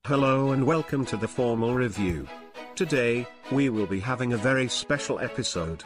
Hello and welcome to the formal review. Today, we will be having a very special episode.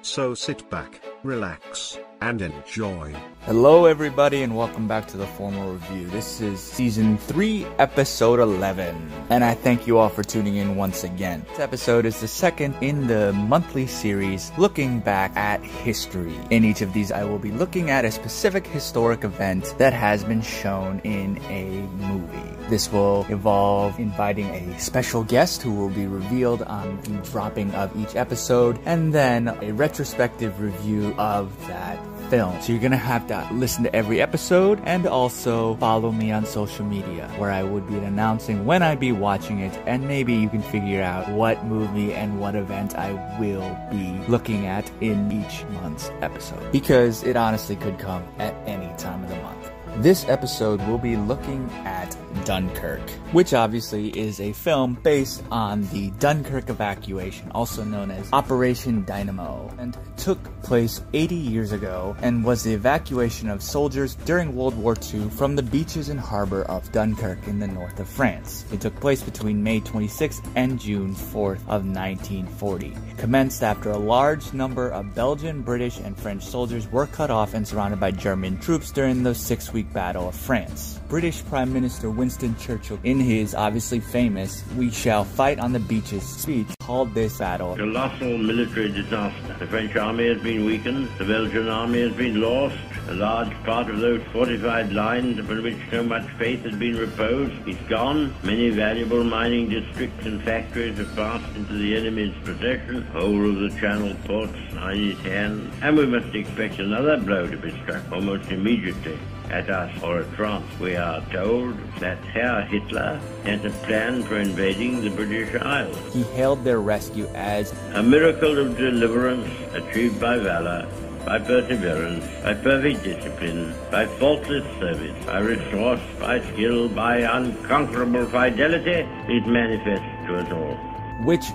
So sit back, relax, and enjoy. Hello everybody and welcome back to the formal review. This is season 3, episode 11. And I thank you all for tuning in once again. This episode is the second in the monthly series looking back at history. In each of these I will be looking at a specific historic event that has been shown in a movie. This will involve inviting a special guest who will be revealed on the dropping of each episode, and then a retrospective review of that film. So you're gonna have to listen to every episode and also follow me on social media, where I would be announcing when I'd be watching it, and maybe you can figure out what movie and what event I will be looking at in each month's episode, because it honestly could come at any time of the month. This episode will be looking at Dunkirk, which obviously is a film based on the Dunkirk evacuation, also known as Operation Dynamo, and took place 80 years ago and was the evacuation of soldiers during World War II from the beaches and harbor of Dunkirk in the north of France. It took place between May 26th and June 4th of 1940. Commenced after a large number of Belgian, British, and French soldiers were cut off and surrounded by German troops during the 6-week Battle of France. British Prime Minister Winston Churchill, in his obviously famous "We shall fight on the beaches" speech, called this battle a colossal military disaster. The French army has been weakened, the Belgian army has been lost, a large part of those fortified lines upon which so much faith had been reposed is gone. Many valuable mining districts and factories have passed into the enemy's possession. The whole of the Channel ports are in his hands, and we must expect another blow to be struck almost immediately at us or at France. We are told that Herr Hitler has a plan for invading the British Isles. He hailed their rescue as a miracle of deliverance achieved by valor, by perseverance, by perfect discipline, by faultless service, by resource, by skill, by unconquerable fidelity, is manifest to us all. Which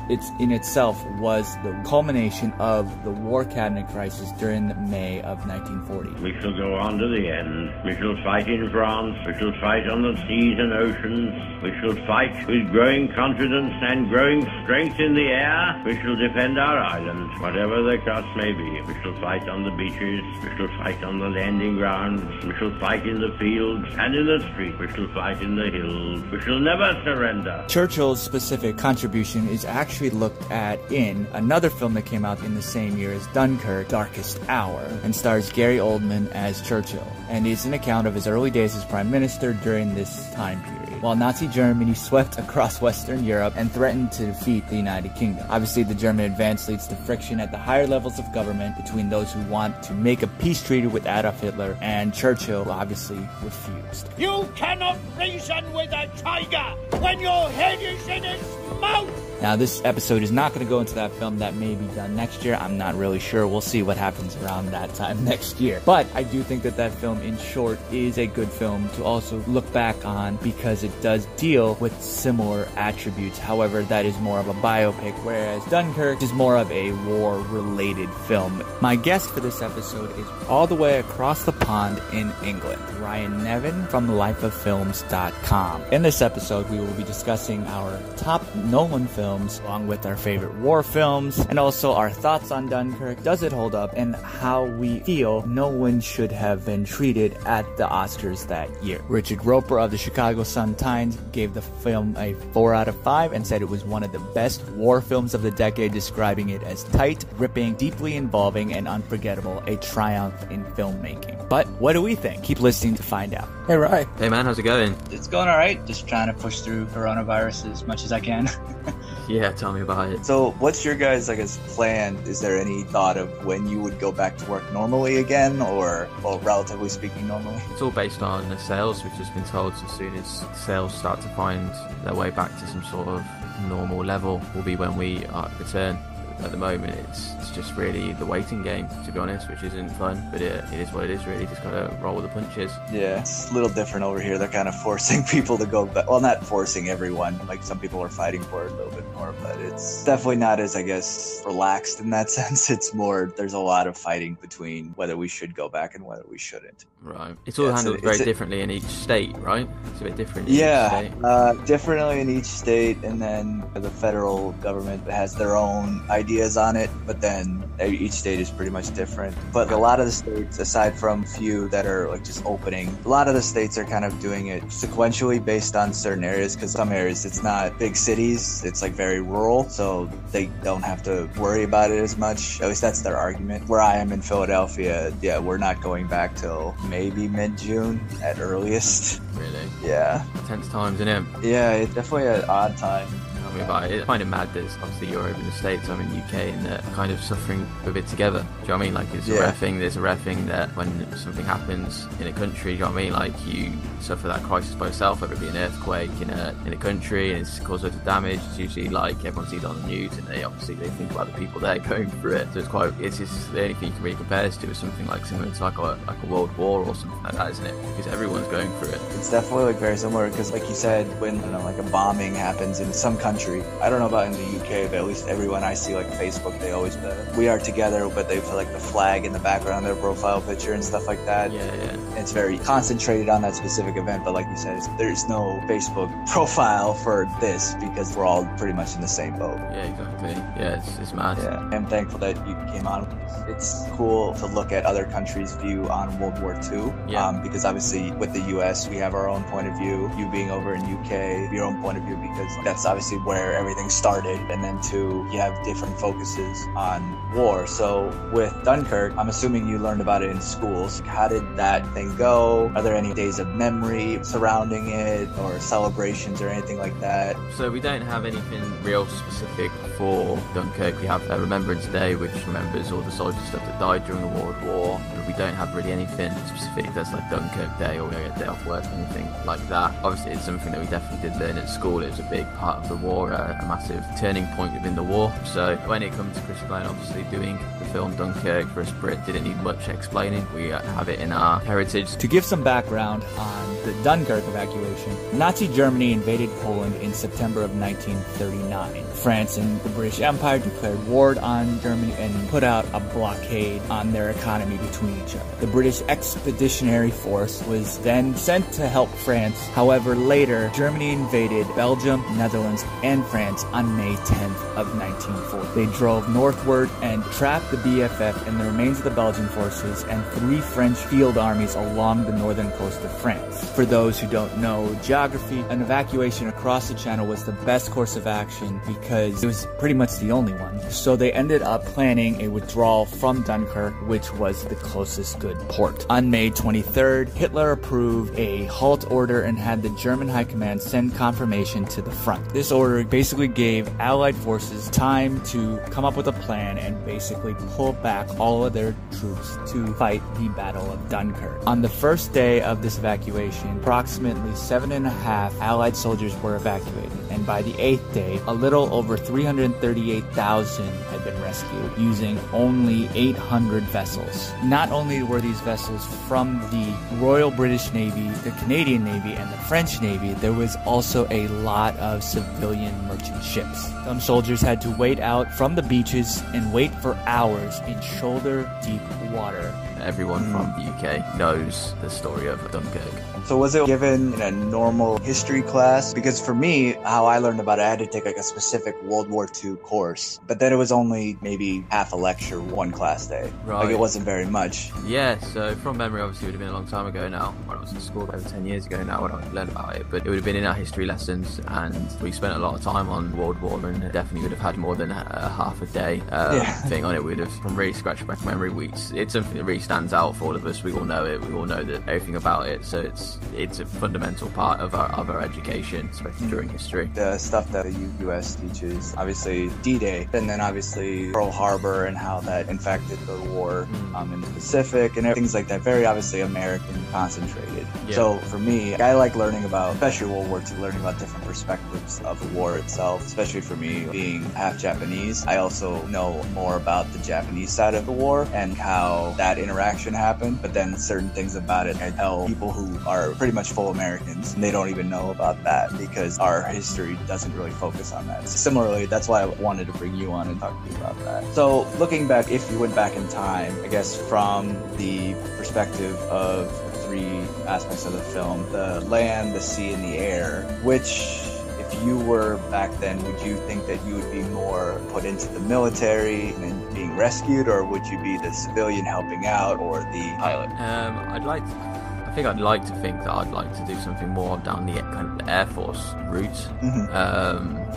in itself was the culmination of the war cabinet crisis during May of 1940. We shall go on to the end. We shall fight in France. We shall fight on the seas and oceans. We shall fight with growing confidence and growing strength in the air. We shall defend our islands, whatever the cost may be. We shall fight on the beaches. We shall fight on the landing grounds. We shall fight in the fields and in the streets. We shall fight in the hills. We shall never surrender. Churchill's specific contribution is actually looked at in another film that came out in the same year as Dunkirk, Darkest Hour, and stars Gary Oldman as Churchill, and is an account of his early days as Prime Minister during this time period, while Nazi Germany swept across Western Europe and threatened to defeat the United Kingdom. Obviously, the German advance leads to friction at the higher levels of government between those who want to make a peace treaty with Adolf Hitler, and Churchill, who obviously refused. You cannot reason with a tiger when your head is in its mouth! Now, this episode is not going to go into that film. That may be done next year. I'm not really sure. We'll see what happens around that time next year. But I do think that that film, in short, is a good film to also look back on, because it does deal with similar attributes. However, that is more of a biopic, whereas Dunkirk is more of a war-related film. My guest for this episode is all the way across the pond in England, Ryan Nevin from lifeoffilms.com. In this episode, we will be discussing our top Nolan films, along with our favorite war films, and also our thoughts on Dunkirk, does it hold up, and how we feel Nolan should have been treated at the Oscars that year. Richard Roper of the Chicago Sun-Times gave the film a 4 out of 5 and said it was one of the best war films of the decade, describing it as tight, gripping, deeply involving, and unforgettable, a triumph in filmmaking. But what do we think? Keep listening to find out. Hey, Ryan. Hey man, how's it going? It's going alright, just trying to push through coronavirus as much as I can. Yeah, tell me about it. So what's your guys' plan? Is there any thought of when you would go back to work normally again, or relatively speaking normally? It's all based on the sales. We've just been told as soon as sales start to find their way back to some sort of normal level will be when we return. at the moment it's just really the waiting game, to be honest, which isn't fun, but it is what it is, really. Just gotta roll with the punches. Yeah, it's a little different over here. They're kind of forcing people to go back. Well, not forcing everyone. Like, some people are fighting for it a little bit more, but it's definitely not as, I guess, relaxed in that sense. It's more, there's a lot of fighting between whether we should go back and whether we shouldn't. Right. It's all handled very differently in each state, right? It's a bit different in each state. Differently in each state, and then the federal government has their own ideas on it, but then each state is pretty much different. But a lot of the states, aside from a few that are like just opening, a lot of the states are kind of doing it sequentially based on certain areas, because some areas it's not big cities, it's like very rural, so they don't have to worry about it as much. At least that's their argument. Where I am in Philadelphia, we're not going back till maybe mid-June at earliest. Really? Yeah. Tense times, isn't it? Yeah, it's definitely an odd time. Tell me about it. I find it mad that obviously you're over in the States, I'm in the UK, and they're kind of suffering a bit together. Do you know what I mean? Like, it's a rare thing. There's a rare thing that when something happens in a country, do you know what I mean? Like, you suffer that crisis by yourself, whether it be an earthquake in a country and it's caused loads of damage. It's usually like everyone sees it on the news, and they think about the people there going through it. So it's just the only thing you can really compare this to is something like similar to like a world war or something like that, isn't it? Because everyone's going through it. It's definitely like very similar, because like you said, when like a bombing happens in some country, I don't know about in the UK, but at least everyone I see like Facebook, they always we are together, but they put like the flag in the background of their profile picture and stuff like that. Yeah. It's very concentrated on that specific event, but like you said, there's no Facebook profile for this because we're all pretty much in the same boat. Yeah, exactly. Yeah, it's mad. Yeah, I'm thankful that you came on. It's cool to look at other countries' view on World War II, because obviously with the US, we have our own point of view. You being over in UK, your own point of view, because that's obviously where everything started, and then two, you have different focuses on war. So with Dunkirk, I'm assuming you learned about it in schools. How did that thing go? Are there any days of memory surrounding it, or celebrations or anything like that? So we don't have anything real specific for Dunkirk. We have a Remembrance Day, which remembers all the soldiers stuff that died during the World War, but we don't have really anything specific that's like Dunkirk Day, or we don't get a day off work or anything like that. Obviously it's something that we definitely did learn at school. It was a big part of the war, a massive turning point within the war. So when it comes to Chris Glenn obviously doing the film Dunkirk for us Brit, didn't need much explaining. We have it in our heritage. To give some background on the Dunkirk evacuation, Nazi Germany invaded Poland in September of 1939. France and the British Empire declared war on Germany and put out a blockade on their economy between each other. The British Expeditionary Force was then sent to help France. However, later, Germany invaded Belgium, Netherlands, and France on May 10th of 1940. They drove northward and trapped the BFF and the remains of the Belgian forces and 3 French field armies along the northern coast of France. For those who don't know geography, an evacuation across the channel was the best course of action because it was pretty much the only one. So they ended up planning a withdrawal from Dunkirk, which was the closest good port. On May 23rd, Hitler approved a halt order and had the German High Command send confirmation to the front. This order basically gave Allied forces time to come up with a plan and basically pull back all of their troops to fight the Battle of Dunkirk. On the first day of this evacuation, approximately 7.5 Allied soldiers were evacuated, and by the 8th day, a little over 338,000 had been rescued using only 800 vessels. Not only were these vessels from the Royal British Navy, the Canadian Navy, and the French Navy, there was also a lot of civilian merchant ships. Some soldiers had to wait out from the beaches and wait for hours in shoulder-deep water. Everyone from the UK knows the story of Dunkirk. So was it given in a normal history class? Because for me, how I learned about it, I had to take like a specific World War II course. But then it was only maybe half a lecture, one class day. Right. Like it wasn't very much. Yeah, so from memory, obviously it would have been a long time ago now. When I was in school, over 10 years ago now when I learned about it. But it would have been in our history lessons, and we spent a lot of time on World War, and definitely would have had more than a half a day thing on it. We'd have, from really scratching back memory, it's something that really stands out for all of us. We all know it. We all know that everything about it. So it's it's a fundamental part of our education, especially during history. The stuff that the U.S. teaches, obviously D-Day, and then obviously Pearl Harbor and how that infected the war in the Pacific and things like that. Very obviously American concentrated. Yeah. So for me, I like learning about, especially World War II, learning about different perspectives of the war itself. Especially for me, being half Japanese, I also know more about the Japanese side of the war and how that interaction happened. But then certain things about it, I tell people who are pretty much full Americans, and they don't even know about that because our history doesn't really focus on that. Similarly, that's why I wanted to bring you on and talk to you about that. So looking back, if you went back in time, I guess from the perspective of the three aspects of the film, the land, the sea, and the air, which, if you were back then, would you think that you would be more put into the military and being rescued, or would you be the civilian helping out, or the pilot? I think I'd like to think that I'd like to do something more down the kind of Air Force route.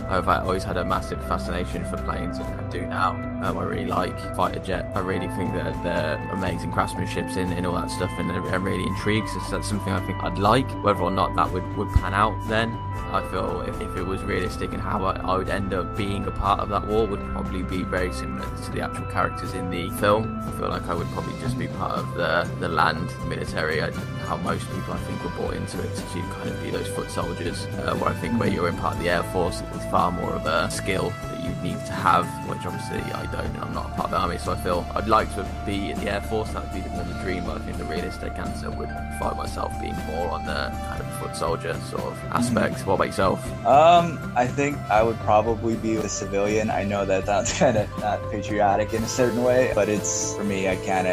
I've always had a massive fascination for planes and do now. I really like fighter jet. I really think that they're amazing craftsmanship in all that stuff, and I'm really intrigued. So that's something I think I'd like. Whether or not that would pan out then, I feel if it was realistic and how I would end up being a part of that war would probably be very similar to the actual characters in the film. I feel like I would probably just be part of the land military, how most people I think were brought into it to kind of be those foot soldiers, where I think where you're in part of the Air Force, it's far more of a skill that you need to have, which obviously I don't, and I'm not a part of the army, so I feel I'd like to be in the Air Force. That would be the dream, but I think the realistic answer would find myself being more on the kind of foot soldier sort of aspect. What about yourself? I think I would probably be a civilian. I know that sounds kind of not patriotic in a certain way, but it's, for me, I can't,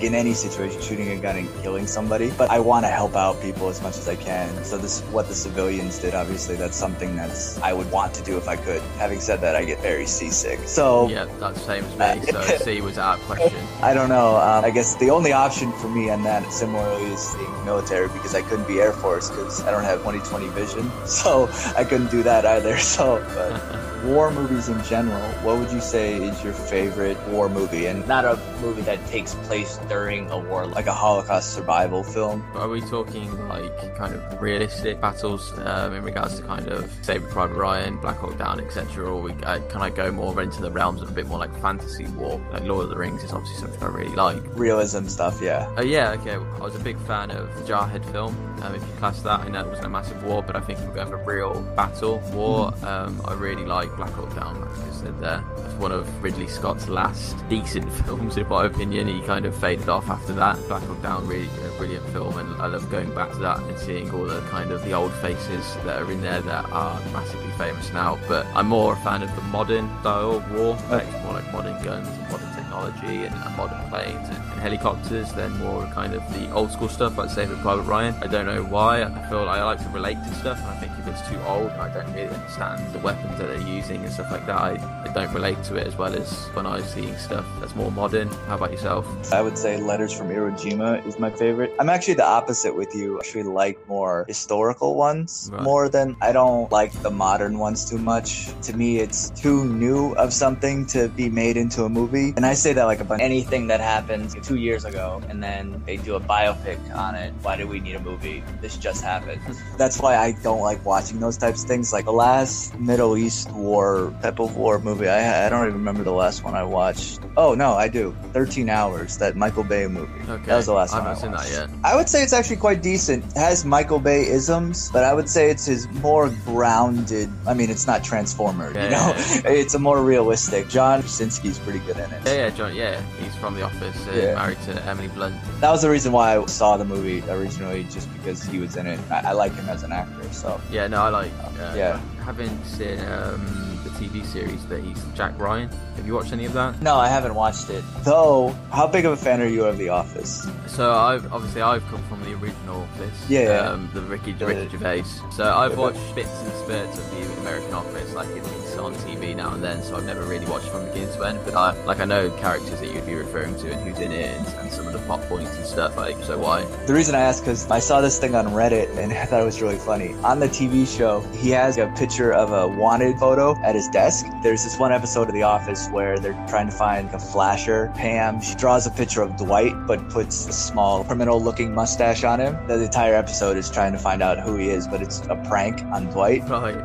in any situation, shooting a gun and killing somebody, but I want to help out people as much as I can. So this is what the civilians did. Obviously, that's something I would want to do if I could. Having said that, I get very seasick. So yeah, that's the same as me. So sea was out of question. I don't know. I guess the only option for me on that, similarly, is being military, because I couldn't be Air Force because I don't have 20/20 vision. So I couldn't do that either. So, but war movies in general, what would you say is your favorite war movie? And not a movie that takes place during a war, like a Holocaust survival film. Are we talking like kind of realistic battles in regards to kind of Saving Private Ryan, Black Hawk Down, etc., or can I go more into the realms of a bit more like fantasy war? Like Lord of the Rings is obviously something I really like. Realism stuff, yeah. Oh yeah, okay. I was a big fan of the Jarhead film. If you class that, I know it wasn't a massive war, but I think if we're going for real battle war, I really like Black Hawk Down, like I said there. It's one of Ridley Scott's last decent films, in my opinion. He kind of faded off after that. Black Hawk Down, really a brilliant film, and I love going back to that and seeing all the kind of the old faces that are in there that are massively famous now. But I'm more a fan of the modern style war, like more like modern guns and modern technology and modern planes and helicopters, than more kind of the old school stuff like Saving Private Ryan. I don't know why. I feel like I like to relate to stuff, and I think if it's too old and I don't really understand the weapons that they're using and stuff like that, I don't relate to it as well as when I'm seeing stuff that's more modern. How about yourself? I would say Letters from Iwo Jima is my favorite. I'm actually the opposite with you. I actually like more historical ones more than, I don't like the modern ones too much. To me, it's too new of something to be made into a movie. And I say that like about anything that happened 2 years ago and then they do a biopic on it. Why do we need a movie? This just happened. That's why I don't like watching those types of things. Like the last Middle East war type of war movie, I don't even remember the last one I watched. Oh no, I do. 13 Hours, that Michael Bay movie. Okay. That was the last one I haven't watched. seen that yet. I would say it's actually quite decent. It has Michael Bay isms, but I would say it's his more grounded. I mean, it's not Transformer, you know? It's a more realistic. John Krasinski's pretty good in it. John. Yeah, he's from The Office. Married to Emily Blunt. That was the reason why I saw the movie originally, just because he was in it. I like him as an actor, so. Yeah, no, I like. Yeah. I haven't seen the TV series, but he's Jack Ryan. Have you watched any of that? No, I haven't watched it. Though, how big of a fan are you of The Office? So I've come from the original Office. The Ricky Gervais. So I've watched bits and spurts of the American Office, like it's on TV now and then. So I've never really watched from beginning to end. But I know characters that you'd be referring to and who's in it and some of the plot points and stuff. Like, so why? The reason I asked, because I saw this thing on Reddit and I thought it was really funny. On the TV show, he has a picture of a wanted photo at his his desk. There's this one episode of The Office where they're trying to find a flasher. Pam, she draws a picture of Dwight, but puts a small criminal-looking mustache on him. The entire episode is trying to find out who he is, but it's a prank on Dwight. Right.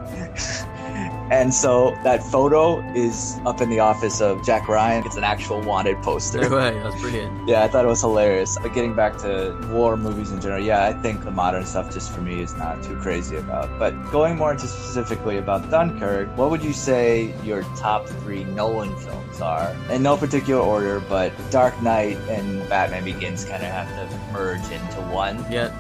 And so that photo is up in the office of Jack Ryan. It's an actual wanted poster. No way, that's brilliant. Yeah, I thought it was hilarious. But getting back to war movies in general, yeah, I think the modern stuff just for me is not too crazy about. But going more into specifically about Dunkirk, what would you say your top 3 Nolan films are? In no particular order, but Dark Knight and Batman Begins kind of have to merge into one. Yeah.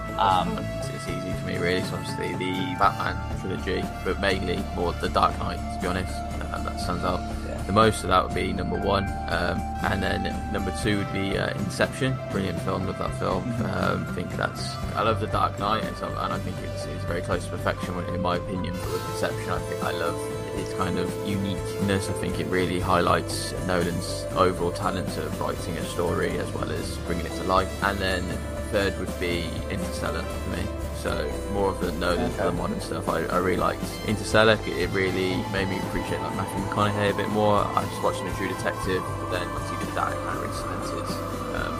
It's easy for me really, so obviously the Batman trilogy, but mainly more the Dark Knight, to be honest. That stands out. Yeah. The most of that would be number 1, and then number 2 would be Inception. Brilliant film, love that film. I love the Dark Knight, and I think it's very close to perfection in my opinion. But with Inception, I love its kind of uniqueness. I think it really highlights Nolan's overall talent of writing a story as well as bringing it to life. And then third would be Interstellar for me. So more of the Nolan, the modern stuff. I really liked Interstellar. It really made me appreciate like Matthew McConaughey a bit more. I was watching A True Detective, but then once he did that, it kind of really cemented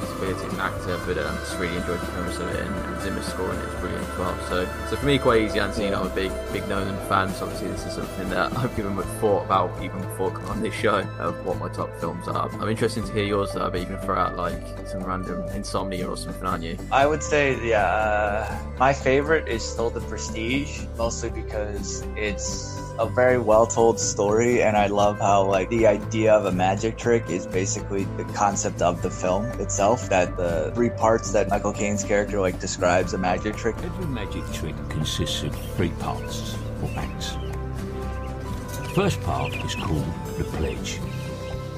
his ability as an actor. But I just really enjoyed the premise of it, and Zimmer's score in it is brilliant as well. So for me, quite easy answer. I'm a big Nolan fan. So obviously this is something that I've given much thought about even before coming on this show of what my top films are. I'm interested to hear yours though. But you can throw out like some random Insomnia or something, aren't you? I would say, my favorite is still The Prestige, mostly because it's a very well-told story, and I love how like the idea of a magic trick is basically the concept of the film itself. That the 3 parts that Michael Caine's character like describes a magic trick. Every magic trick consists of 3 parts or acts. The first part is called the pledge.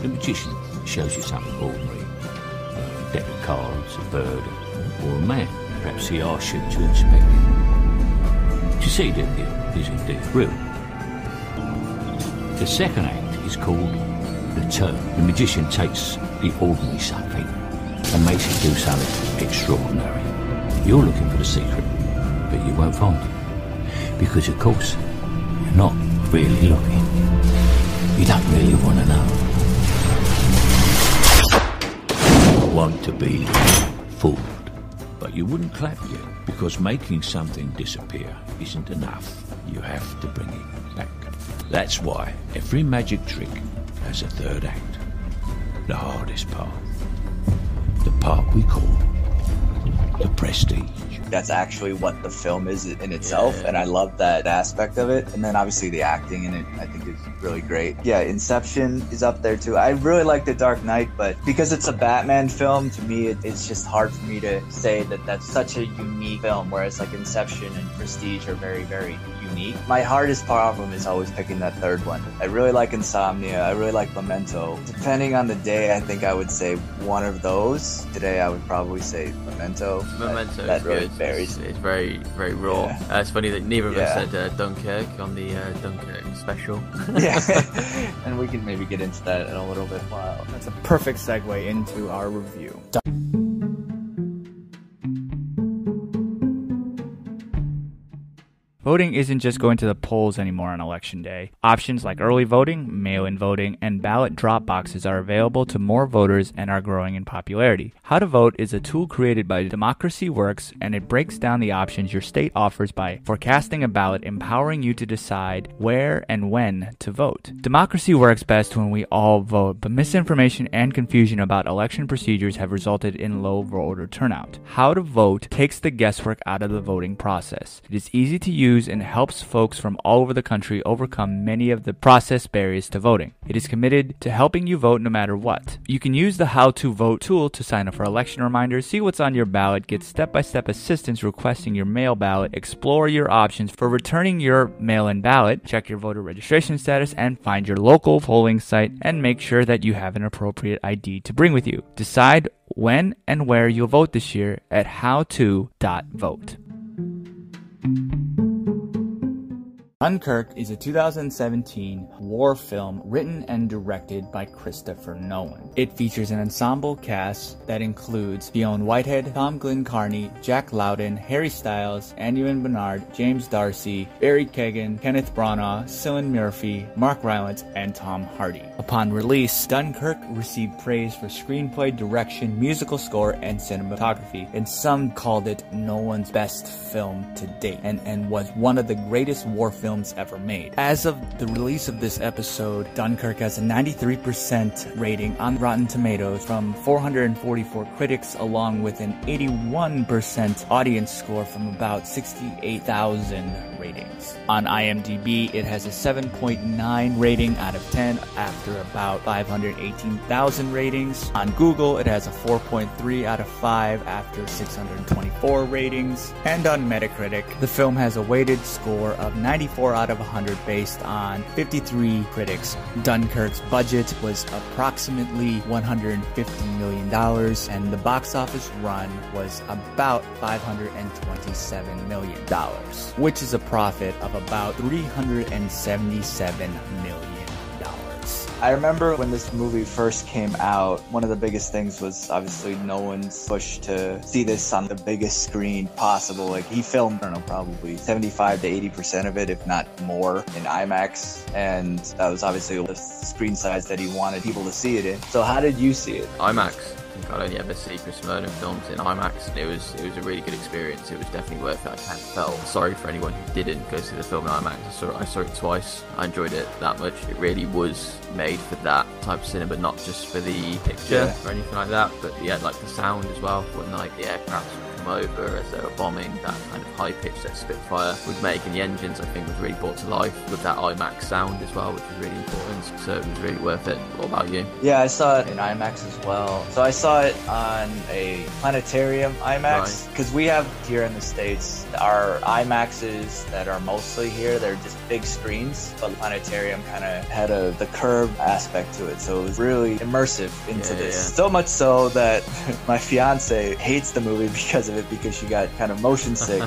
The magician shows you something ordinary, a deck of cards, a bird, or a man. Perhaps he asks you to inspect it. To see that it is indeed real. The second act is called the turn. The magician takes the ordinary something and makes it do something extraordinary. You're looking for the secret, but you won't find it. Because of course, you're not really looking. You don't really want to know. You want to be fooled. But you wouldn't clap yet, because making something disappear isn't enough. You have to bring it back. That's why every magic trick has a third act. The hardest part. The part we call the prestige. That's actually what the film is in itself, and I love that aspect of it. And then obviously the acting in it, I think, is really great. Yeah, Inception is up there too. I really like The Dark Knight, but because it's a Batman film, to me, it's just hard for me to say that that's such a unique film, whereas like Inception and Prestige are very, very unique. My hardest problem is always picking that third one. I really like Insomnia. I really like Memento. Depending on the day, I think I would say one of those. Today, I would probably say Memento. Memento that is really good. varies. It's very, very raw. Yeah. It's funny that neither of us said Dunkirk on the Dunkirk special. Yeah, and we can maybe get into that in a little bit while. That's a perfect segue into our review. Voting isn't just going to the polls anymore on Election Day. Options like early voting, mail-in voting, and ballot drop boxes are available to more voters and are growing in popularity. How to Vote is a tool created by Democracy Works, and it breaks down the options your state offers by forecasting a ballot, empowering you to decide where and when to vote. Democracy works best when we all vote, but misinformation and confusion about election procedures have resulted in low voter turnout. How to Vote takes the guesswork out of the voting process. It is easy to use and helps folks from all over the country overcome many of the process barriers to voting. It is committed to helping you vote no matter what. You can use the How to Vote tool to sign up for election reminders, see what's on your ballot, get step-by-step assistance requesting your mail ballot, explore your options for returning your mail-in ballot, check your voter registration status, and find your local polling site, and make sure that you have an appropriate ID to bring with you. Decide when and where you'll vote this year at howto.vote. Dunkirk is a 2017 war film written and directed by Christopher Nolan. It features an ensemble cast that includes Fionn Whitehead, Tom Glencarney, Jack Lowden, Harry Styles, Ewan Bernard, James Darcy, Barry Keoghan, Kenneth Branagh, Cillian Murphy, Mark Rylance, and Tom Hardy. Upon release, Dunkirk received praise for screenplay, direction, musical score, and cinematography, and some called it Nolan's best film to date, and was one of the greatest war films ever made. As of the release of this episode, Dunkirk has a 93% rating on Rotten Tomatoes from 444 critics, along with an 81% audience score from about 68,000 ratings. On IMDb, it has a 7.9 rating out of 10 after about 518,000 ratings. On Google, it has a 4.3 out of 5 after 624 ratings. And on Metacritic, the film has a weighted score of 94 out of 100 based on 53 critics. Dunkirk's budget was approximately $150 million, and the box office run was about $527 million, which is a profit of about $377 million. I remember when this movie first came out, one of the biggest things was obviously Nolan's push to see this on the biggest screen possible. Like, he filmed, I don't know, probably 75 to 80% of it, if not more, in IMAX. And that was obviously the screen size that he wanted people to see it in. So how did you see it? IMAX. I'd only ever see Chris Nolan films in IMAX, and it was a really good experience. It was definitely worth it. I kind of felt sorry for anyone who didn't go see the film in IMAX. I saw it twice. I enjoyed it that much. It really was made for that type of cinema, not just for the picture or anything like that, but yeah, like the sound as well, when like the aircraft over as they were bombing, that kind of high pitch that Spitfire would make, and the engines I think was really brought to life with that IMAX sound as well, which was really important, so it was really worth it. What about you? Yeah, I saw it in IMAX as well. So I saw it on a planetarium IMAX, because we have here in the States our IMAXs that are mostly here, they're just big screens, but the planetarium kind of had the curved aspect to it, so it was really immersive into this. Yeah. So much so that my fiance hates the movie because of it, because she got kind of motion sick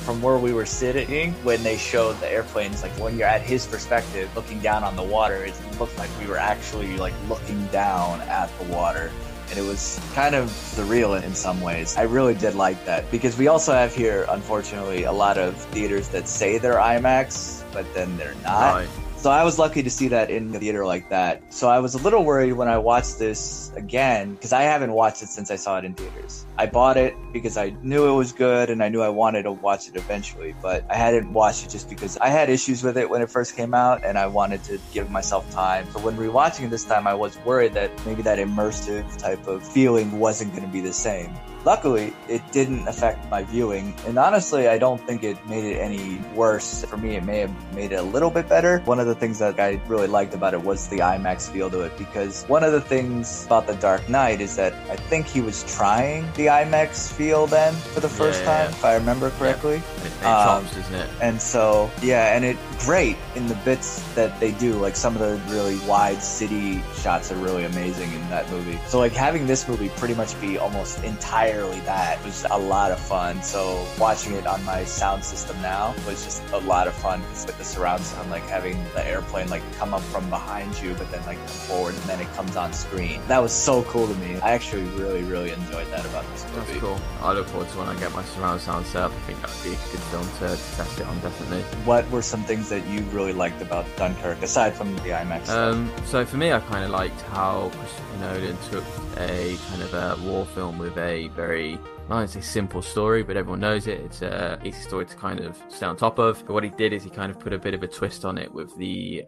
from where we were sitting when they showed the airplanes. Like, when you're at his perspective looking down on the water, it looked like we were actually like looking down at the water, and it was kind of surreal in some ways. I really did like that, because we also have here, unfortunately, a lot of theaters that say they're IMAX but then they're not. Right. So I was lucky to see that in the theater like that. So I was a little worried when I watched this again, because I haven't watched it since I saw it in theaters. I bought it because I knew it was good and I knew I wanted to watch it eventually, but I hadn't watched it just because I had issues with it when it first came out and I wanted to give myself time. So when rewatching it this time, I was worried that maybe that immersive type of feeling wasn't going to be the same. Luckily, it didn't affect my viewing, and honestly, I don't think it made it any worse. For me, it may have made it a little bit better. One of the things that I really liked about it was the IMAX feel to it, because one of the things about The Dark Knight is that I think he was trying the IMAX feel then for the first time, if I remember correctly. Yeah. It chops, isn't it? And so, yeah, and it great in the bits that they do, like some of the really wide city shots are really amazing in that movie. So like having this movie pretty much be almost entirely that was a lot of fun. So watching it on my sound system now was just a lot of fun, with the surround sound, like having the airplane like come up from behind you but then like come forward and then it comes on screen. That was so cool to me. I actually really enjoyed that about this movie. That's cool. I look forward to when I get my surround sound set up. I think that would be a good film to test it on, definitely. What were some things that you really liked about Dunkirk aside from the IMAX stuff? So for me, I kind of liked how Christopher Nolan took a kind of a war film with a very, I don't say simple story, but everyone knows it. It's a easy story to kind of stay on top of. But what he did is he kind of put a bit of a twist on it with the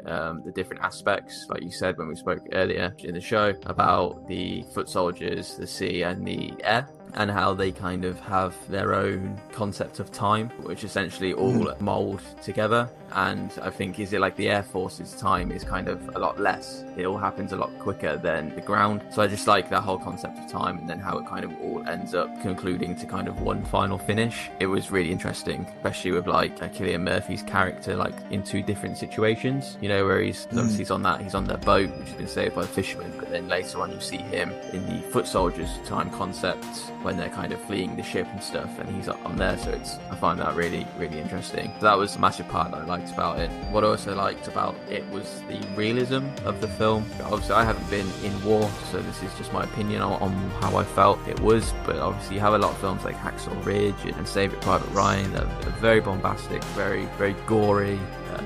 different aspects, like you said when we spoke earlier in the show, about the foot soldiers, the sea, and the air, and how they kind of have their own concept of time, which essentially all mold together. And I think, is it like the Air Force's time is kind of a lot less. It all happens a lot quicker than the ground. So I just like that whole concept of time, and then how it kind of all ends up concluding to kind of one final finish. It was really interesting, especially with like Cillian Murphy's character, like in two different situations, you know, where he's obviously he's on the boat, which has been saved by the fishermen, but then later on you see him in the foot soldiers time concept when they're kind of fleeing the ship and stuff, and he's on there. So I find that really, really interesting. So that was a massive part that I liked about it. What I also liked about it was the realism of the film. Obviously, I haven't been in war, so this is just my opinion on how I felt it was. But obviously, you have a lot of films like Hacksaw Ridge and Saving Private Ryan that are very bombastic, very, very gory.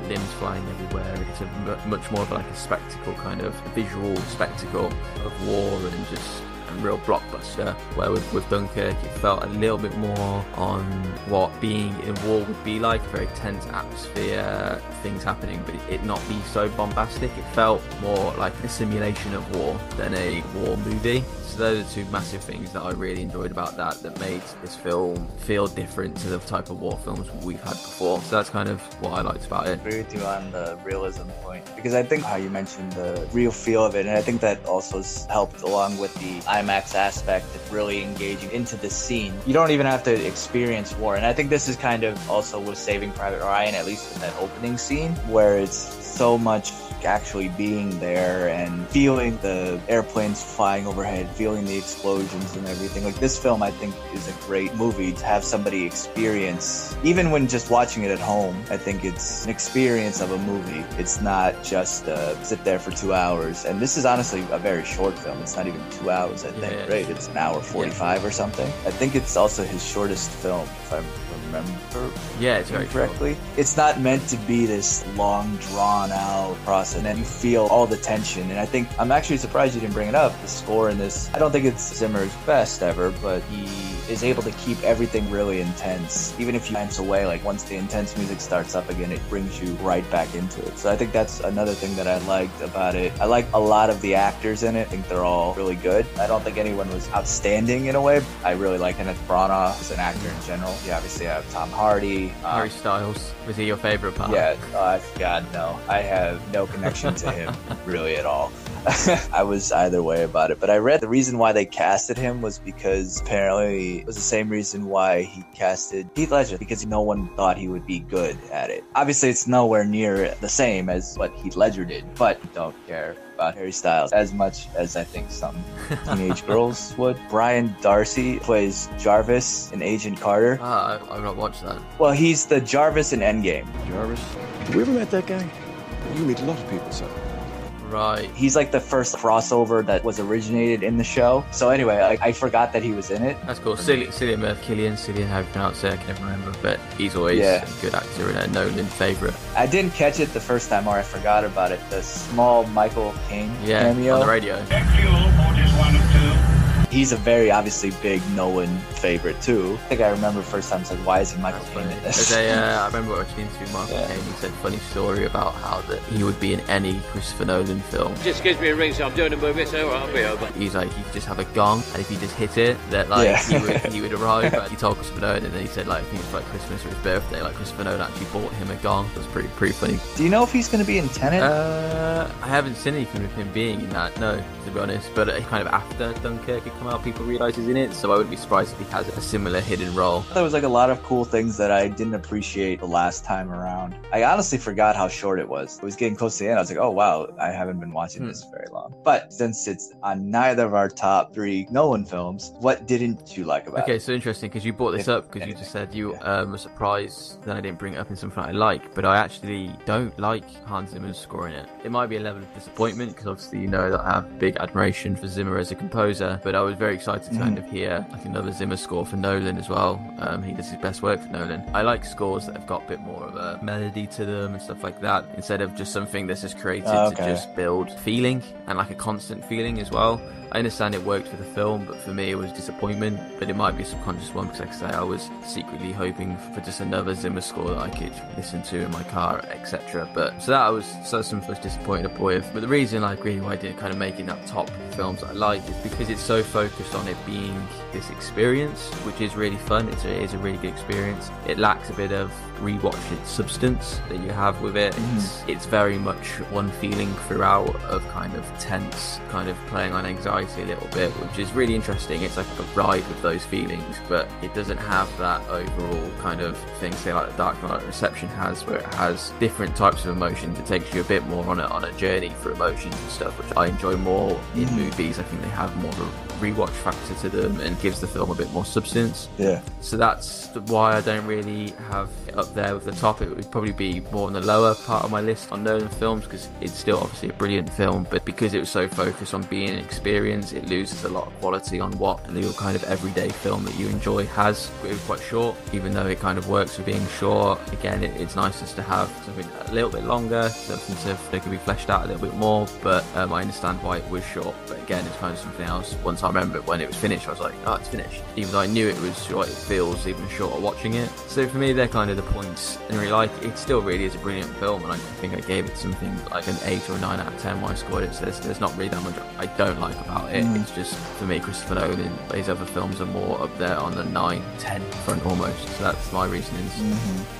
Limbs flying everywhere. It's a much more of like a spectacle, kind of visual spectacle of war and just a real blockbuster. Where with Dunkirk, it felt a little bit more on what being in war would be like, a very tense atmosphere, things happening, but it not be so bombastic. It felt more like a simulation of war than a war movie. So those are two massive things that I really enjoyed about that made this film feel different to the type of war films we've had before. So that's kind of what I liked about it. I agree with you on the realism point, because I think how you mentioned the real feel of it, and I think that also helped along with the IMAX aspect of really engaging into the scene. You don't even have to experience war, and I think this is kind of also with Saving Private Ryan, at least with that opening scene, where it's so much actually being there and feeling the airplanes flying overhead, feeling the explosions and everything. Like, this film, I think, is a great movie to have somebody experience. Even when just watching it at home, I think it's an experience of a movie. It's not just sit there for 2 hours. And this is honestly a very short film. It's not even 2 hours, I think, right? It's an hour 45 or something. I think it's also his shortest film, if I remember it's very correctly. It's not meant to be this long, drawn-out process, and then you feel all the tension. And I think, I'm actually surprised you didn't bring it up, the score in this. I don't think it's Zimmer's best ever, but he is able to keep everything really intense. Even if you glance away, like once the intense music starts up again, it brings you right back into it. So I think that's another thing that I liked about it. I like a lot of the actors in it. I think they're all really good. I don't think anyone was outstanding in a way. I really like Kenneth Branagh as an actor in general. You obviously have Tom Hardy. Harry Styles. Was he your favorite part? Yeah, God, no. I have no connection to him really at all. I was either way about it, but I read the reason why they casted him was because apparently it was the same reason why he casted Heath Ledger, because no one thought he would be good at it. Obviously, it's nowhere near the same as what Heath Ledger did, but don't care about Harry Styles as much as I think some teenage girls would. Brian Darcy plays Jarvis in Agent Carter. I've not watched that. Well, he's the Jarvis in Endgame. Jarvis? Have we ever met that guy? You meet a lot of people, son. Right. He's like the first crossover that was originated in the show. So anyway, I forgot that he was in it. That's cool. Cillian Murphy, how you pronounce it, I can never remember, but he's always a good actor and a Nolan favourite. I didn't catch it the first time, or I forgot about it. The small Michael Caine cameo. On the radio. He's a very obviously big Nolan favorite too. I think I remember the first time I was like, why is he Michael Caine in this? I remember watching an interview with Michael Caine. He said a funny story about how that he would be in any Christopher Nolan film. Just gives me a ring, so I'm doing a movie, so I'll be over. He's like, he could just have a gong, and if you just hit it, that he would arrive. But he told Christopher Nolan, and then he said, like, I think it's like Christmas or his birthday, like Christopher Nolan actually bought him a gong. It was pretty funny. Do you know if he's going to be in Tenet? I haven't seen anything with him being in that, no, to be honest. But kind of after Dunkirk had come out, people realised he's in it, so I wouldn't be surprised if he has a similar hidden role. There was like a lot of cool things that I didn't appreciate the last time around. I honestly forgot how short it was. It was getting close to the end. I was like, oh wow, I haven't been watching this very long. But since it's on neither of our top 3 Nolan films, what didn't you like about it? Okay, so interesting, because you brought this up because you just said you were surprised that I didn't bring it up in something I like, but I actually don't like Hans Zimmer's score in it. It might be a level of disappointment because obviously you know that I have big admiration for Zimmer as a composer, but I was very excited to kind of hear like another Zimmer score for Nolan as well. He does his best work for Nolan. I like scores that have got a bit more of a melody to them and stuff like that, instead of just something that's just created to just build feeling and like a constant feeling as well. I understand it worked for the film, but for me it was disappointment, but it might be a subconscious one because like I say, I was secretly hoping for just another Zimmer score that I could listen to in my car, etc. But so that's something I was disappointed with. But the reason like really why I didn't kind of make it in that top films that I like is because it's so focused on it being this experience, which is really fun. It is a really good experience. It lacks a bit of rewatch it substance that you have with it. It's very much one feeling throughout of kind of tense, kind of playing on anxiety variety a little bit, which is really interesting. It's like a ride with those feelings, but it doesn't have that overall kind of thing, say like the Dark Knight Reception has, where it has different types of emotions. It takes you a bit more on a journey for emotions and stuff, which I enjoy more in movies. I think they have more of a rewatch factor to them and gives the film a bit more substance. Yeah. So that's why I don't really have it up there with the top. It would probably be more on the lower part of my list on Nolan films, because it's still obviously a brilliant film, but because it was so focused on being an experience, it loses a lot of quality on what a little kind of everyday film that you enjoy has. It was quite short, even though it kind of works for being short. Again, it's nice just to have something a little bit longer, something that could be fleshed out a little bit more, but I understand why it was short. But again, it's kind of something else. Once I remember when it was finished, I was like, oh, it's finished, even though I knew it was short. It feels even shorter watching it. So for me, they're kind of the points. And really, like, it still really is a brilliant film, and I think I gave it something like an 8 or a 9 out of 10 when I scored it. So there's not really that much I don't like about it. It's just, for me, Christopher Nolan, his other films are more up there on the 9-10 front almost. So that's my reasonings.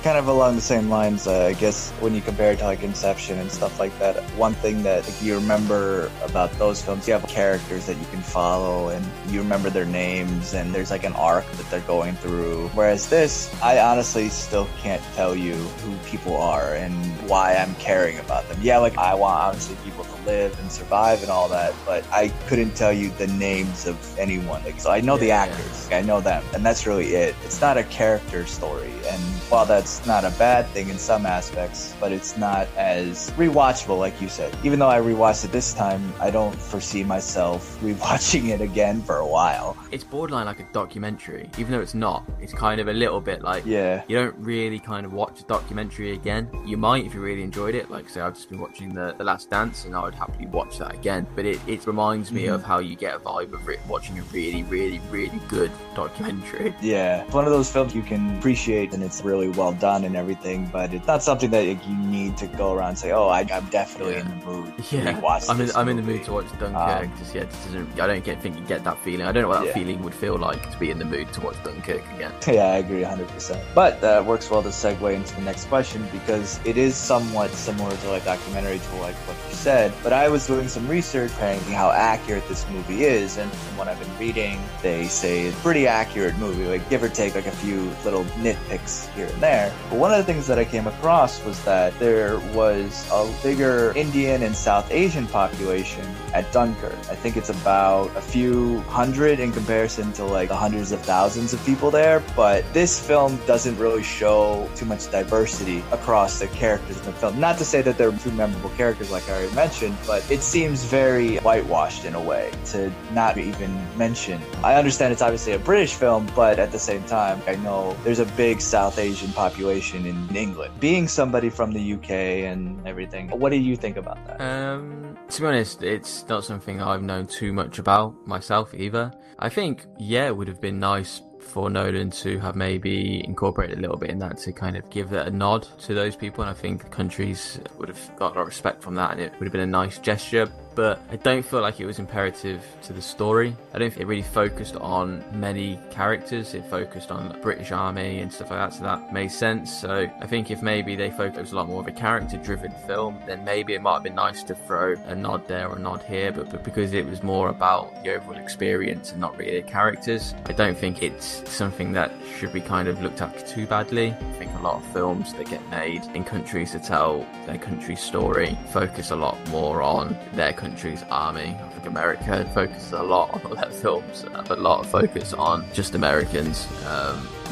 Kind of along the same lines, I guess, when you compare it to like Inception and stuff like that, one thing that like, you remember about those films, you have characters that you can follow and you remember their names, and there's like an arc that they're going through. Whereas this, I honestly still can't tell you who people are and why I'm caring about them. Yeah, like I want obviously people to live and survive and all that, but I couldn't tell you the names of anyone. Like, so I know the actors, I know them, and that's really it. It's not a character story, and while that's not a bad thing in some aspects, but it's not as rewatchable, like you said. Even though I rewatched it this time, I don't foresee myself rewatching it again for a while. It's borderline like a documentary, even though it's not. It's kind of a little bit like, you don't really kind of watch a documentary again. You might if you really enjoyed it. Like, say, I've just been watching The Last Dance, and I would happily watch that again. But it reminds me of how you get a vibe of watching a really, really, really good documentary. Yeah, it's one of those films you can appreciate, and it's really well done and everything, but it's not something that like, you need to go around and say, oh, I'm definitely in the mood to rewatch this I'm in the mood to watch Dunkirk. I don't think you get that feeling. I don't know what that feeling would feel like to be in the mood to watch Dunkirk again. Yeah, I agree 100%. But that works well to segue into the next question, because it is somewhat similar to like documentary, to like what you said. But I was doing some research comparing how accurate this movie is, and from what I've been reading, they say it's a pretty accurate movie, like give or take like a few little nitpicks here and there. But one of the things that I came across was that there was a bigger Indian and South Asian population at Dunkirk. I think it's about a few hundred in comparison to like the hundreds of thousands of people there, but this film doesn't really show too much diversity across the characters in the film. Not to say that they're two memorable characters like I already mentioned, but it seems very whitewashed in a way to not even mention. I understand it's obviously a British film, but at the same time, I know there's a big South Asian population in England. Being somebody from the UK and everything, what do you think about that? To be honest, it's not something I've known too much about myself either. I think, it would have been nice for Nolan to have maybe incorporated a little bit in that, to kind of give it a nod to those people, and I think countries would have got a lot of respect from that, and it would have been a nice gesture. But I don't feel like it was imperative to the story. I don't think it really focused on many characters. It focused on the British Army and stuff like that, so that made sense. So I think if maybe they focused a lot more of a character-driven film, then maybe it might have been nice to throw a nod there or a nod here. But because it was more about the overall experience and not really the characters, I don't think it's something that should be kind of looked at too badly. I think a lot of films that get made in countries to tell their country's story focus a lot more on their country's army. I think America focuses a lot on all their films, but a lot of focus on just Americans.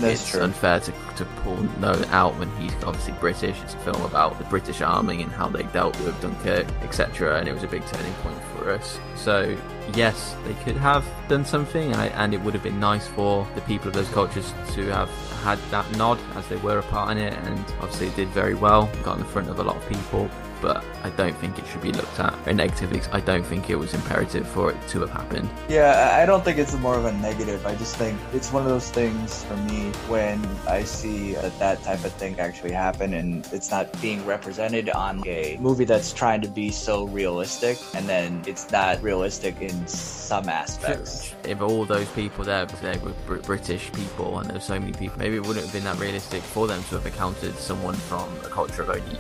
It's true. Unfair to pull Nolan out when he's obviously British. It's a film about the British Army and how they dealt with Dunkirk, etc. And it was a big turning point for us. So yes, they could have done something, and it would have been nice for the people of those cultures to have had that nod, as they were a part in it, and obviously it did very well, got in the front of a lot of people. But I don't think it should be looked at very negatively. I don't think it was imperative for it to have happened. Yeah, I don't think it's more of a negative. I just think it's one of those things for me when I see that type of thing actually happen, and it's not being represented on a movie that's trying to be so realistic, and then it's not realistic in some aspects. If all those people there were British people, and there were so many people, maybe it wouldn't have been that realistic for them to have encountered someone from a culture of only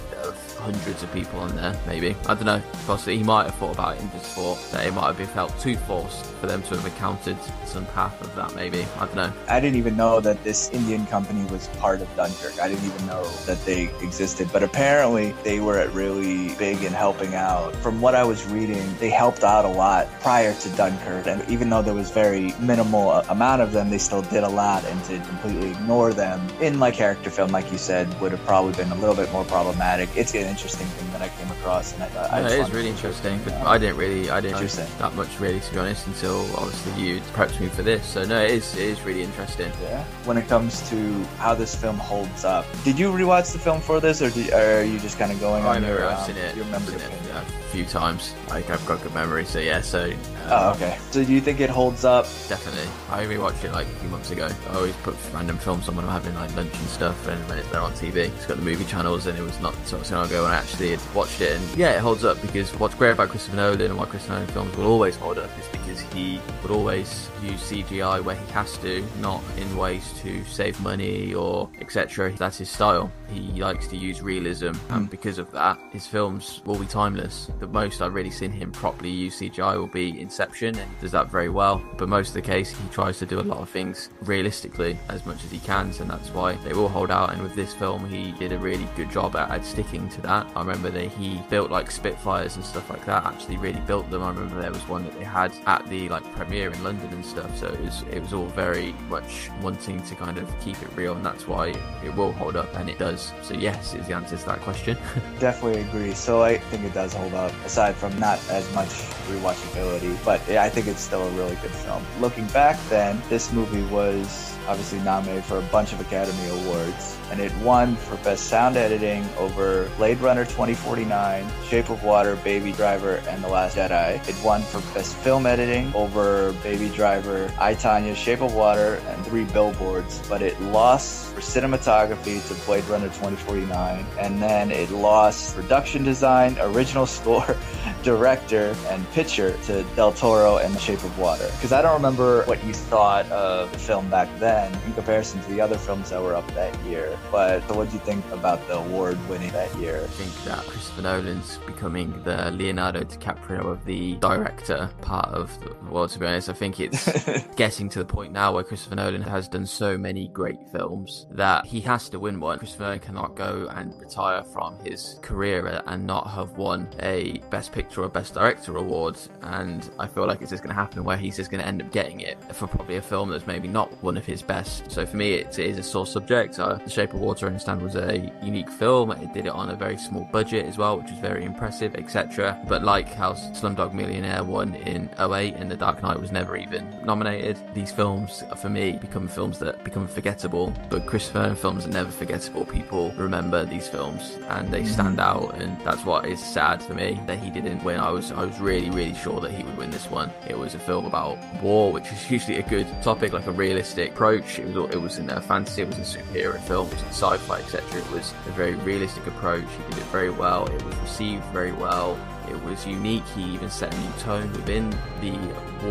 hundreds of people people on there, maybe. I don't know. Possibly he might have thought about it and just thought that it might have been felt too forced for them to have encountered some path of that, maybe. I don't know. I didn't even know that this Indian company was part of Dunkirk. I didn't even know that they existed, but apparently they were really big in helping out. From what I was reading, they helped out a lot prior to Dunkirk, and even though there was very minimal amount of them, they still did a lot, and to completely ignore them in my character film, like you said, would have probably been a little bit more problematic. It's an interesting thing that I came across, and it is really interesting, but I didn't know that much really, to be honest, until obviously you prepped me for this. So no, it is really interesting. Yeah. When it comes to how this film holds up, did you rewatch the film for this, or are you just kind of going on your? I've seen it. You remember it a few times. Like, I've got good memory, so yeah. So. Okay. So do you think it holds up? Definitely. I rewatched it like a few months ago. I always put random films on when I'm having like lunch and stuff, and when they're on TV. It's got the movie channels, and it was not so long ago when I actually had watched it, and yeah, it holds up because what's great about Christopher Nolan and why Christopher Nolan films will always hold up is because he would always use CGI where he has to, not in ways to save money or etc. That's his style. He likes to use realism, and because of that, his films will be timeless. The most I've really seen him properly use CGI will be Inception, and he does that very well. But most of the case, he tries to do a lot of things realistically as much as he can, and that's why they will hold out. And with this film, he did a really good job at sticking to that. I remember that he built like Spitfires and stuff like that, actually really built them. I remember there was one that they had at the like premiere in London and stuff, so it was all very much wanting to kind of keep it real, and that's why it will hold up, and it does. So yes is the answer to that question. Definitely agree. So I think it does hold up, aside from not as much rewatchability, but I think it's still a really good film. Looking back then, this movie was obviously nominated for a bunch of Academy Awards, and it won for Best Sound Editing over Blade Runner 2049, Shape of Water, Baby Driver, and The Last Jedi. It won for Best Film Editing over Baby Driver, I, Tonya, Shape of Water, and 3 Billboards, but it lost for cinematography to Blade Runner 2049, and then it lost production design, original score, director, and picture to Del Toro and The Shape of Water. Because I don't remember what you thought of the film back then in comparison to the other films that were up that year, but what do you think about the award winning that year? I think that Christopher Nolan's becoming the Leonardo DiCaprio of the director part of the world, to be honest. I think it's getting to the point now where Christopher Nolan has done so many great films that he has to win one. Christopher Nolan cannot go and retire from his career and not have won a Best Picture or Best Director award, and I feel like it's just going to happen where he's just going to end up getting it for probably a film that's maybe not one of his best. So for me, it is a sore subject. The Shape of Water, I understand, was a unique film. It did it on a very small budget as well, which was very impressive, etc. But like how Slumdog Millionaire won in 2008 and The Dark Knight was never even nominated, these films, for me, become films that become forgettable. But Christopher Nolan films are never forgettable. People remember these films and they stand out, and that's what is sad for me that he didn't win. I was really, really sure that he would win this one. It was a film about war, which is usually a good topic, like a realistic approach. It was in a fantasy, it was a superhero film, it was in sci-fi, etc. It was a very realistic approach. He did it very well. It was received very well. It was unique. He even set a new tone within the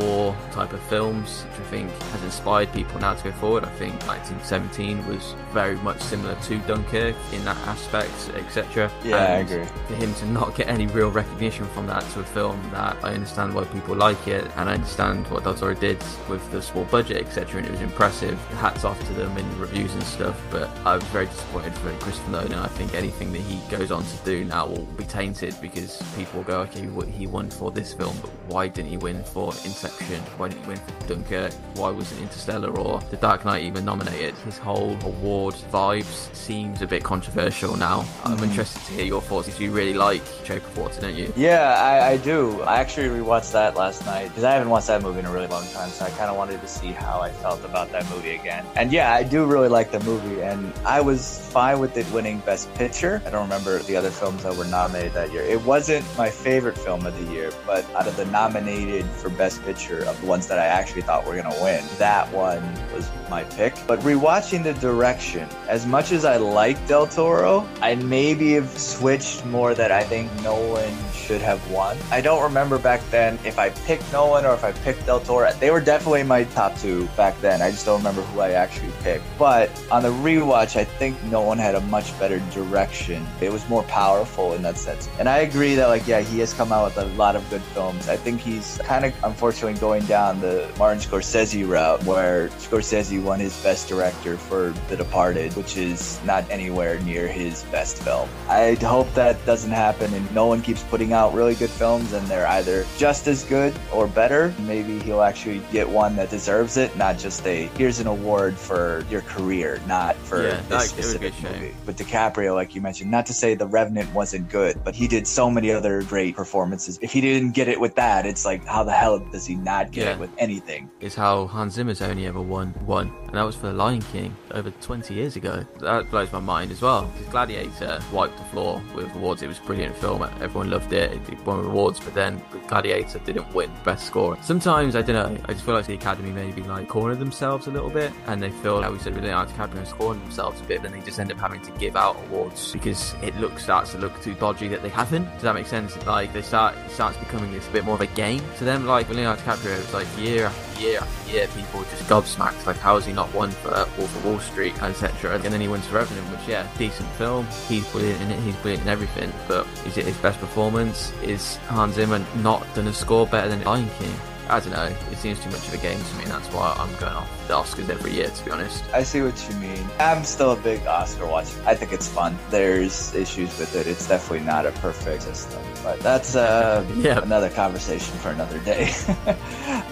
war type of films, which I think has inspired people now to go forward. I think 1917 was very much similar to Dunkirk in that aspect, etc. Yeah, I agree. For him to not get any real recognition from that to a film that I understand why people like it, and I understand what Del Toro did with the small budget, etc., and it was impressive. Hats off to them in reviews and stuff, but I was very disappointed for Christopher Nolan. I think anything that he goes on to do now will be tainted because people go, okay, he won for this film, but why didn't he win for Inception? Why didn't he win for Dunkirk? Why wasn't Interstellar or The Dark Knight even nominated? His whole award vibes seems a bit controversial now. I'm interested to hear your thoughts. You really like Shape of Water, don't you? Yeah, I do. I actually rewatched that last night because I haven't watched that movie in a really long time, so I kind of wanted to see how I felt about that movie again. And yeah, I do really like the movie, and I was fine with it winning Best Picture. I don't remember the other films that were nominated that year. It wasn't my favorite film of the year, but out of the nominated for Best Picture of the ones that I actually thought were going to win, that one was my pick. But rewatching the direction, as much as I like Del Toro, I maybe have switched more that I think Nolan should have won. I don't remember back then if I picked Nolan or if I picked Del Toro. They were definitely my top two back then. I just don't remember who I actually picked. But on the rewatch, I think Nolan had a much better direction. It was more powerful in that sense. And I agree that, like, yeah, he has come out with a lot of good films. I think he's kind of, unfortunately, going down the Martin Scorsese route, where Scorsese won his Best Director for The Departed, which is not anywhere near his best film. I hope that doesn't happen and Nolan keeps putting out really good films and they're either just as good or better. Maybe he'll actually get one that deserves it, not just here's an award for your career, not for this specific movie. With DiCaprio, like you mentioned, not to say The Revenant wasn't good, but he did so many other great performances. If he didn't get it with that, it's like, how the hell does he not get it with anything? It's how Hans Zimmer's only ever won one, and that was for The Lion King over 20 years ago. That blows my mind as well, because Gladiator wiped the floor with awards. It was a brilliant film, everyone loved it, it won awards, but then Gladiator didn't win Best Score. Sometimes, I don't know, I just feel like the Academy maybe like corner themselves a little bit, and they feel, like we said, Leonardo DiCaprio's cornered themselves a bit, then they just end up having to give out awards because it starts to look too dodgy that they haven't. Does that make sense? Like, it starts becoming this a bit more of a game to them. Like, with Leonardo DiCaprio, it's like year after year after year, people just gobsmacked, like, how has he not won for Wolf of Wall Street, etc. And then he wins for Revenant, which, yeah, decent film, he's brilliant in it, he's brilliant in everything, but is it his best performance? Is Hans Zimmer not done a score better than Lion King? I don't know, it seems too much of a game to me, and that's why I'm going off the Oscars every year, to be honest. I see what you mean. I'm still a big Oscar watcher. I think it's fun. There's issues with it. It's definitely not a perfect system, but that's another conversation for another day.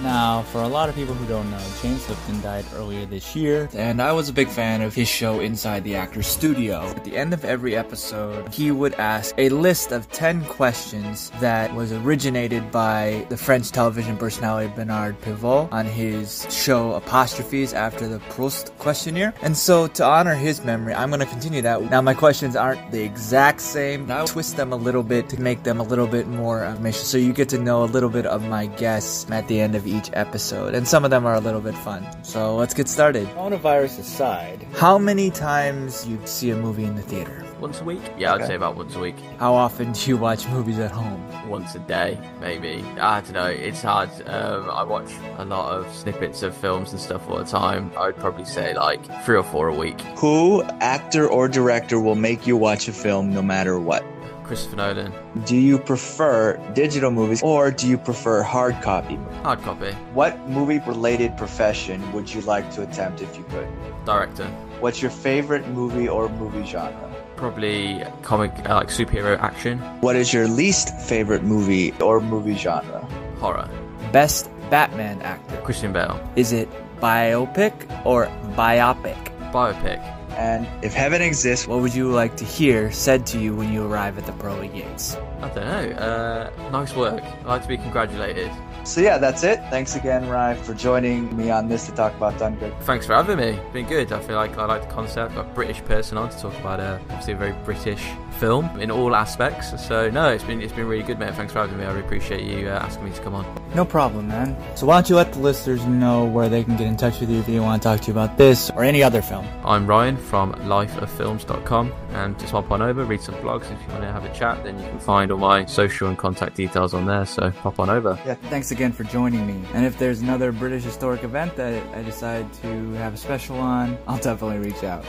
Now, for a lot of people who don't know, James Lipton died earlier this year, and I was a big fan of his show Inside the Actor's Studio. At the end of every episode, he would ask a list of 10 questions that was originated by the French television personality Bernard Pivot on his show Apostrophes after the Proust questionnaire. And so, to honor his memory, I'm going to continue that. Now, my questions aren't the exact same. I'll twist them a little bit to make them a little bit more information, so you get to know a little bit of my guests at the end of each episode. And some of them are a little bit fun. So, let's get started. Coronavirus aside, how many times you see a movie in the theater? Once a week? Yeah, I'd say about once a week. How often do you watch movies at home? Once a day, maybe. I don't know, it's hard. I watch a lot of snippets of films and stuff all the time. I would probably say like 3 or 4 a week. Who, actor or director, will make you watch a film no matter what? Christopher Nolan. Do you prefer digital movies or do you prefer hard copy? Hard copy. What movie-related profession would you like to attempt if you could? Director. What's your favorite movie or movie genre? Probably comic, like superhero action. What is your least favorite movie or movie genre? Horror. Best Batman actor? Christian Bale. Is it biopic or biopic? Biopic. And if heaven exists, what would you like to hear said to you when you arrive at the pearly gates? I don't know. Nice work. I'd like to be congratulated. So yeah, that's it. Thanks again, Ryan, for joining me on this to talk about Dunkirk. Thanks for having me. It's been good. I feel like I like the concept. Got a British person on to talk about obviously a very British film in all aspects. So no, it's been really good, man. Thanks for having me. I really appreciate you asking me to come on. No problem, man. So why don't you let the listeners know where they can get in touch with you if they want to talk to you about this or any other film. I'm Ryan from lifeoffilms.com, and just hop on over, read some blogs. If you want to have a chat, then you can find all my social and contact details on there, so hop on over. Yeah, thanks again for joining me. And if there's another British historic event that I decide to have a special on, I'll definitely reach out.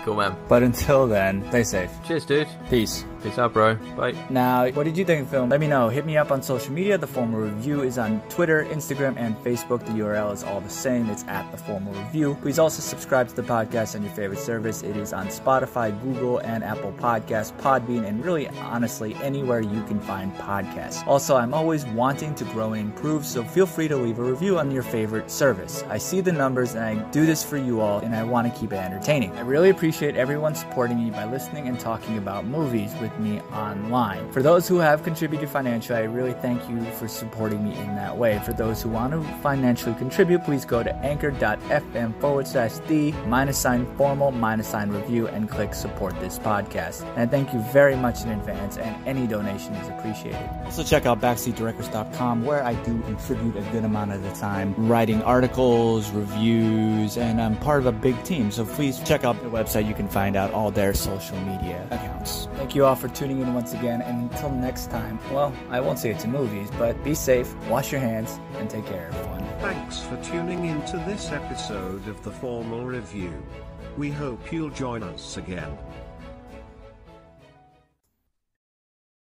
Cool, man. But until then, stay safe. Cheers, dude. Peace. Peace out, bro. Bye. Now, what did you think of the film? Let me know. Hit me up on social media. The Formal Review is on Twitter, Instagram, and Facebook. The URL is all the same. It's at The Formal Review. Please also subscribe to the podcast on your favorite service. It is on Spotify, Google, and Apple Podcasts, Podbean, and really, honestly, anywhere you can find podcasts. Also, I'm always wanting to grow and improve, so feel free to leave a review on your favorite service. I see the numbers, and I do this for you all, and I want to keep it entertaining. I really appreciate everyone supporting me by listening and talking about movies with me online. For those who have contributed financially, I really thank you for supporting me in that way. For those who want to financially contribute, please go to anchor.fm/the-formal-review and click support this podcast. And I thank you very much in advance, and any donation is appreciated. Also check out backseatdirectors.com, where I do contribute a good amount of the time writing articles, reviews, and I'm part of a big team, so please check out the website. You can find out all their social media accounts. Thank you all for tuning in once again, and until next time, well, I won't say it to movies, but be safe, wash your hands, and take care, everyone. Thanks for tuning into this episode of The Formal Review. We hope you'll join us again.